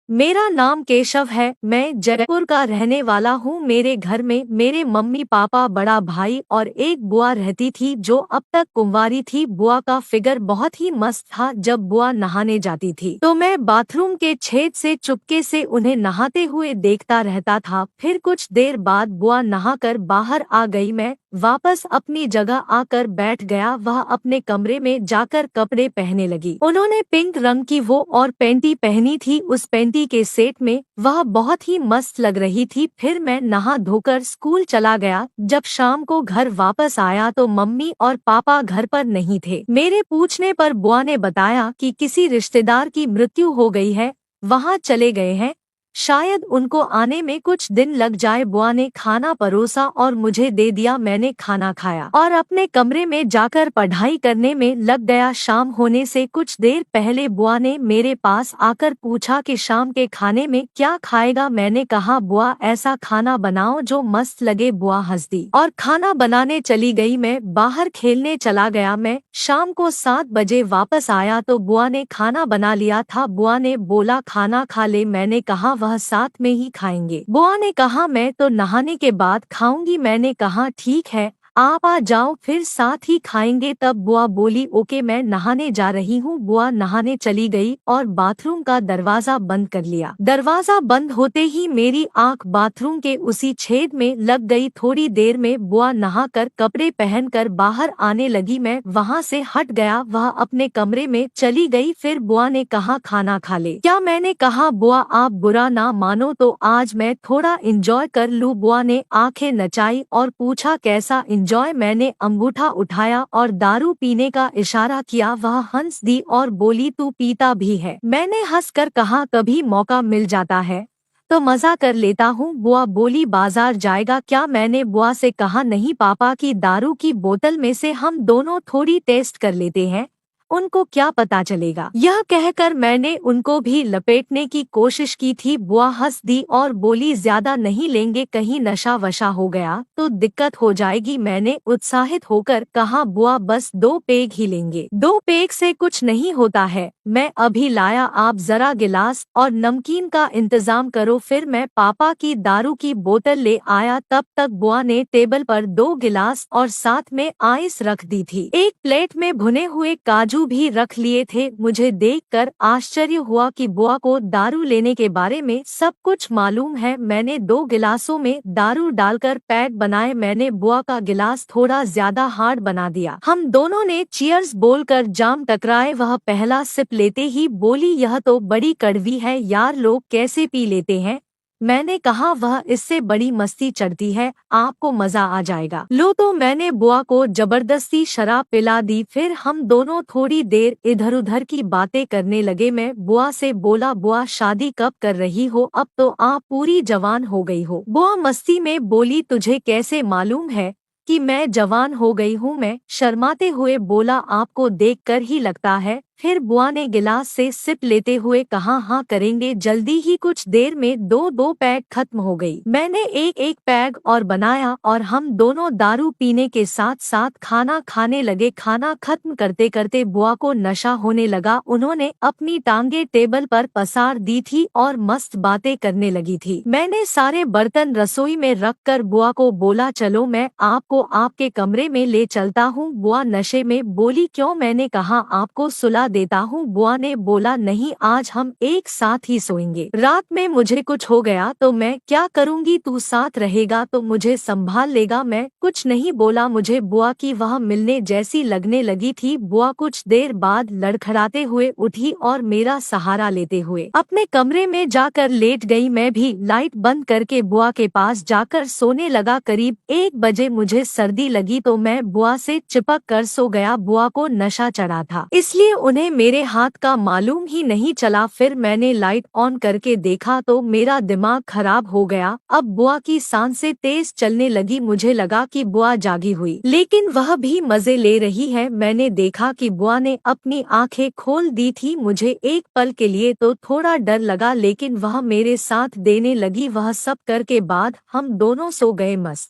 मेरा नाम केशव है। मैं जयपुर का रहने वाला हूँ। मेरे घर में मेरे मम्मी पापा, बड़ा भाई और एक बुआ रहती थी जो अब तक कुंवारी थी। बुआ का फिगर बहुत ही मस्त था। जब बुआ नहाने जाती थी तो मैं बाथरूम के छेद से चुपके से उन्हें नहाते हुए देखता रहता था। फिर कुछ देर बाद बुआ नहाकर बाहर आ गई। मैं वापस अपनी जगह आकर बैठ गया। वह अपने कमरे में जाकर कपड़े पहनने लगी। उन्होंने पिंक रंग की वो और पैंटी पहनी थी। उस पैंटी के सेट में वह बहुत ही मस्त लग रही थी। फिर मैं नहा धोकर स्कूल चला गया। जब शाम को घर वापस आया तो मम्मी और पापा घर पर नहीं थे। मेरे पूछने पर बुआ ने बताया कि किसी रिश्तेदार की मृत्यु हो गई है, वहाँ चले गए हैं, शायद उनको आने में कुछ दिन लग जाए। बुआ ने खाना परोसा और मुझे दे दिया। मैंने खाना खाया और अपने कमरे में जाकर पढ़ाई करने में लग गया। शाम होने से कुछ देर पहले बुआ ने मेरे पास आकर पूछा कि शाम के खाने में क्या खाएगा। मैंने कहा, बुआ ऐसा खाना बनाओ जो मस्त लगे। बुआ हंस दी और खाना बनाने चली गई। मैं बाहर खेलने चला गया। मैं शाम को 7 बजे वापस आया तो बुआ ने खाना बना लिया था। बुआ ने बोला, खाना खा ले। मैंने कहा, वह साथ में ही खाएंगे। बुआ ने कहा, मैं तो नहाने के बाद खाऊंगी। मैंने कहा, ठीक है, आप आ जाओ, फिर साथ ही खाएंगे। तब बुआ बोली, ओके, मैं नहाने जा रही हूँ। बुआ नहाने चली गई और बाथरूम का दरवाजा बंद कर लिया। दरवाजा बंद होते ही मेरी आंख बाथरूम के उसी छेद में लग गई। थोड़ी देर में बुआ नहाकर कपड़े पहनकर बाहर आने लगी। मैं वहाँ से हट गया। वह अपने कमरे में चली गई। फिर बुआ ने कहा, खाना खा ले क्या। मैंने कहा, बुआ आप बुरा ना मानो तो आज मैं थोड़ा इंजॉय कर लूँ। बुआ ने आंखें नचाई और पूछा, कैसा इंजॉय। मैंने अंगूठा उठाया और दारू पीने का इशारा किया। वह हंस दी और बोली, तू पीता भी है। मैंने हंसकर कहा, कभी मौका मिल जाता है तो मजा कर लेता हूँ। बुआ बोली, बाजार जाएगा क्या। मैंने बुआ से कहा, नहीं, पापा की दारू की बोतल में से हम दोनों थोड़ी टेस्ट कर लेते हैं, उनको क्या पता चलेगा। यह कहकर मैंने उनको भी लपेटने की कोशिश की थी। बुआ हंस दी और बोली, ज्यादा नहीं लेंगे, कहीं नशा वशा हो गया तो दिक्कत हो जाएगी। मैंने उत्साहित होकर कहा, बुआ बस 2 पेग ही लेंगे, 2 पेग से कुछ नहीं होता है, मैं अभी लाया, आप जरा गिलास और नमकीन का इंतजाम करो। फिर मैं पापा की दारू की बोतल ले आया। तब तक बुआ ने टेबल पर 2 गिलास और साथ में आइस रख दी थी। एक प्लेट में भुने हुए काजू भी रख लिए थे। मुझे देखकर आश्चर्य हुआ कि बुआ को दारू लेने के बारे में सब कुछ मालूम है। मैंने 2 गिलासों में दारू डालकर पैक बनाए। मैंने बुआ का गिलास थोड़ा ज्यादा हार्ड बना दिया। हम दोनों ने चीयर्स बोलकर जाम टकराए। वह पहला सिप लेते ही बोली, यह तो बड़ी कड़वी है यार, लोग कैसे पी लेते हैं। मैंने कहा, वह इससे बड़ी मस्ती चढ़ती है, आपको मजा आ जाएगा। लो तो मैंने बुआ को जबरदस्ती शराब पिला दी। फिर हम दोनों थोड़ी देर इधर उधर की बातें करने लगे। मैं बुआ से बोला, बुआ शादी कब कर रही हो, अब तो आप पूरी जवान हो गई हो। बुआ मस्ती में बोली, तुझे कैसे मालूम है कि मैं जवान हो गई हूँ। मैं शर्माते हुए बोला, आपको देखकर ही लगता है। फिर बुआ ने गिलास से सिप लेते हुए कहा, हाँ करेंगे जल्दी ही। कुछ देर में 2 पैग खत्म हो गई। मैंने एक पैग और बनाया और हम दोनों दारू पीने के साथ साथ खाना खाने लगे। खाना खत्म करते करते बुआ को नशा होने लगा। उन्होंने अपनी टांगे टेबल पर पसार दी थी और मस्त बातें करने लगी थी। मैंने सारे बर्तन रसोई में रखकर बुआ को बोला, चलो मैं आपको आपके कमरे में ले चलता हूँ। बुआ नशे में बोली, क्यों। मैंने कहा, आपको सुला देता हूँ। बुआ ने बोला, नहीं, आज हम एक साथ ही सोएंगे, रात में मुझे कुछ हो गया तो मैं क्या करूँगी, तू साथ रहेगा तो मुझे संभाल लेगा। मैं कुछ नहीं बोला। मुझे बुआ की वह मिलने जैसी लगने लगी थी। बुआ कुछ देर बाद लड़खड़ाते हुए उठी और मेरा सहारा लेते हुए अपने कमरे में जाकर लेट गई। मैं भी लाइट बंद करके बुआ के पास जाकर सोने लगा। करीब 1 बजे मुझे सर्दी लगी तो मैं बुआ से चिपक कर सो गया। बुआ को नशा चढ़ा था, इसलिए उन्हें मेरे हाथ का मालूम ही नहीं चला। फिर मैंने लाइट ऑन करके देखा तो मेरा दिमाग खराब हो गया। अब बुआ की सांसें तेज चलने लगी। मुझे लगा कि बुआ जागी हुई, लेकिन वह भी मजे ले रही है। मैंने देखा कि बुआ ने अपनी आंखें खोल दी थी। मुझे एक पल के लिए तो थोड़ा डर लगा, लेकिन वह मेरे साथ देने लगी। वह सब करके बाद हम दोनों सो गए मस्त।